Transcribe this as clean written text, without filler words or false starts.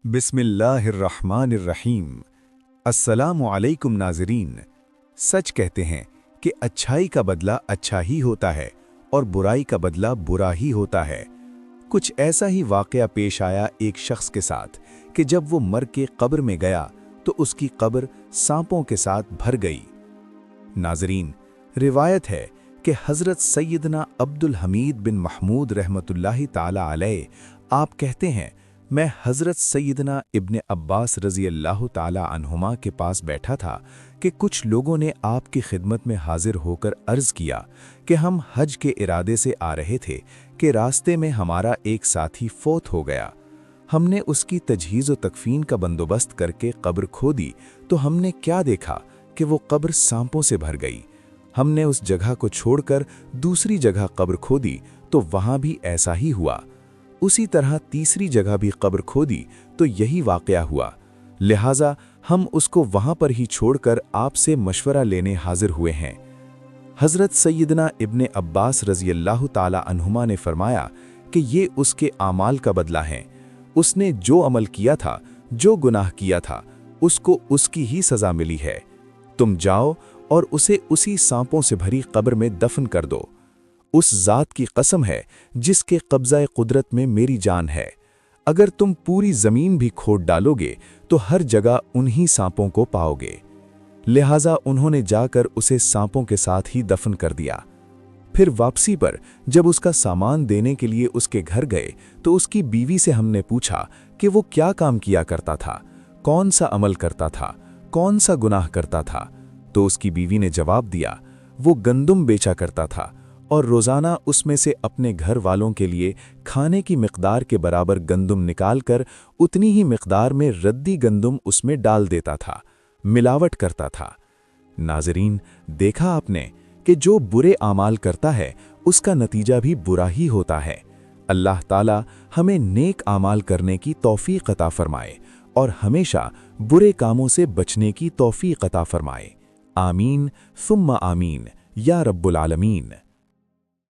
बिस्मिल्लाहिर्रहमानिर्रहीम। अस्सलामु अलैकुम नाज़रीन। सच कहते हैं कि अच्छाई का बदला अच्छा ही होता है और बुराई का बदला बुरा ही होता है। कुछ ऐसा ही वाक़या पेश आया एक शख्स के साथ कि जब वो मर के कब्र में गया तो उसकी कब्र सांपों के साथ भर गई। नाज़रीन, रिवायत है कि हज़रत सैयदना अब्दुल हमीद बिन महमूद रहमतुल्लाहि ताला अलैह आप कहते हैं, मैं हज़रत सैयदना इब्ने अब्बास रज़ी अल्लाह ताला अन्हुमा के पास बैठा था कि कुछ लोगों ने आपकी खिदमत में हाजिर होकर अर्ज़ किया कि हम हज के इरादे से आ रहे थे कि रास्ते में हमारा एक साथी फौत हो गया। हमने उसकी तजहीज़ व तकफ़ीन का बंदोबस्त करके कब्र खोदी तो हमने क्या देखा कि वो कब्र सांपों से भर गई। हमने उस जगह को छोड़कर दूसरी जगह कब्र खोदी तो वहाँ भी ऐसा ही हुआ। उसी तरह तीसरी जगह भी कब्र खोदी तो यही वाक़या हुआ। लिहाजा हम उसको वहाँ पर ही छोड़कर आपसे मशवरा लेने हाजिर हुए हैं। हज़रत सैयदना इब्ने अब्बास रज़ी अल्लाह ताला अन्हुमा ने फरमाया कि ये उसके आमाल का बदला है। उसने जो अमल किया था, जो गुनाह किया था, उसको उसकी ही सज़ा मिली है। तुम जाओ और उसे उसी सांपों से भरी कब्र में दफन कर दो। उस ज़ात की कसम है जिसके कब्ज़ाए कुदरत में मेरी जान है, अगर तुम पूरी ज़मीन भी खोद डालोगे तो हर जगह उन्हीं सांपों को पाओगे। लिहाजा उन्होंने जाकर उसे सांपों के साथ ही दफन कर दिया। फिर वापसी पर जब उसका सामान देने के लिए उसके घर गए तो उसकी बीवी से हमने पूछा कि वो क्या काम किया करता था, कौन सा अमल करता था, कौन सा गुनाह करता था। तो उसकी बीवी ने जवाब दिया, वो गंदुम बेचा करता था और रोज़ाना उसमें से अपने घर वालों के लिए खाने की मिक़दार के बराबर गंदुम निकालकर उतनी ही मिक़दार में रद्दी गंदुम उसमें डाल देता था, मिलावट करता था। नाज़रीन, देखा आपने कि जो बुरे आमाल करता है उसका नतीजा भी बुरा ही होता है। अल्लाह ताला हमें नेक आमाल करने की तौफ़ीक़ अता फ़रमाए और हमेशा बुरे कामों से बचने की तौफ़ीक़ अता फ़रमाए। आमीन सुम्मा आमीन या रब्बुल आलमीन।